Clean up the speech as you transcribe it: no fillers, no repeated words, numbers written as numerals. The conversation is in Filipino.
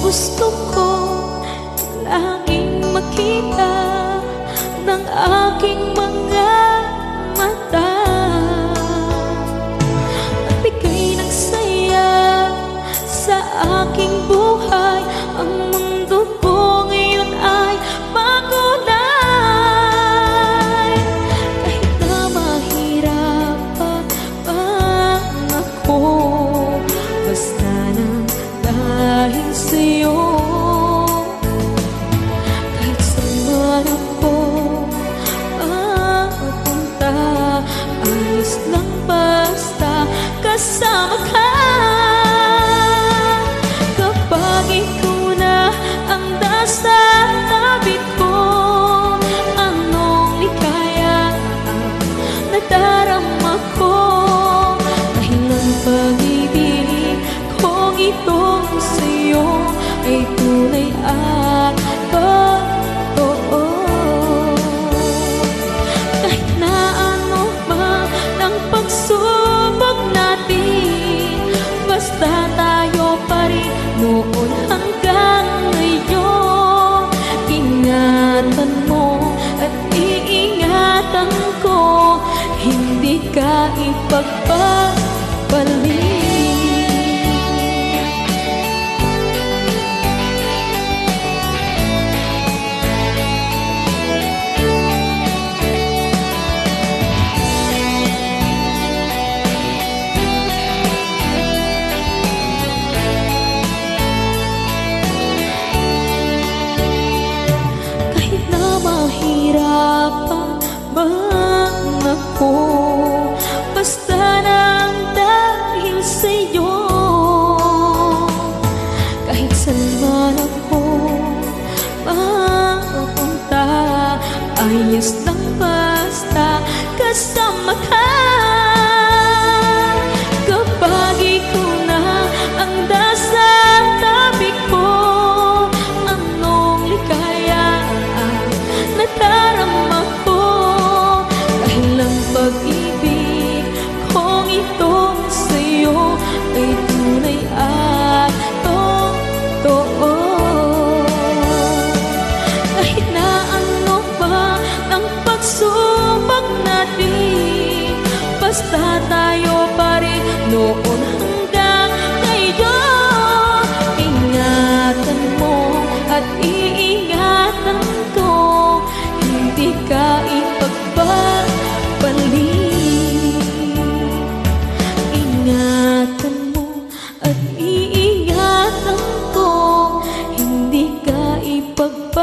gusto ko laging makita ng aking mga mata. Magbigay ng saya sa aking buhay. Ang mundo ko ngayon ay makulay. Kahit na mahirapan ako, basta nang dahil sa'yo. Kahit saan man ako mapunta, ayos lang basta kasama ka. Kapag ikaw na ang nasa tabi ko, anong likaya ang nadarama ko. Dahil ang pag-ibig kong itong sa'yo ay tunay at totoo. Kahit na ano man ang pagsubok natin, basta tayo pa rin noon hanggang ngayon. Ingatan mo at iingatan ko, hindi ka ipagpapalik. Mahirapan man ako, basta nang dahil sa'yo. Kahit saan man ako mapunta, ayos lang basta kasama ka. Kapag ikaw na ang nasa tabi ko, anong likaya ang nadarama ko. Dahil ang pag-ibig kong itong sa'yo ay tunay at totoo. Kahit na ano pa ang pagsubok natin, basta tayo pa rin noon hanggang ngayon. Ingatan mo at iingatan ko, hindi ka ipagpapalik. Ingatan mo at iingatan ko, hindi ka ipagpapalik.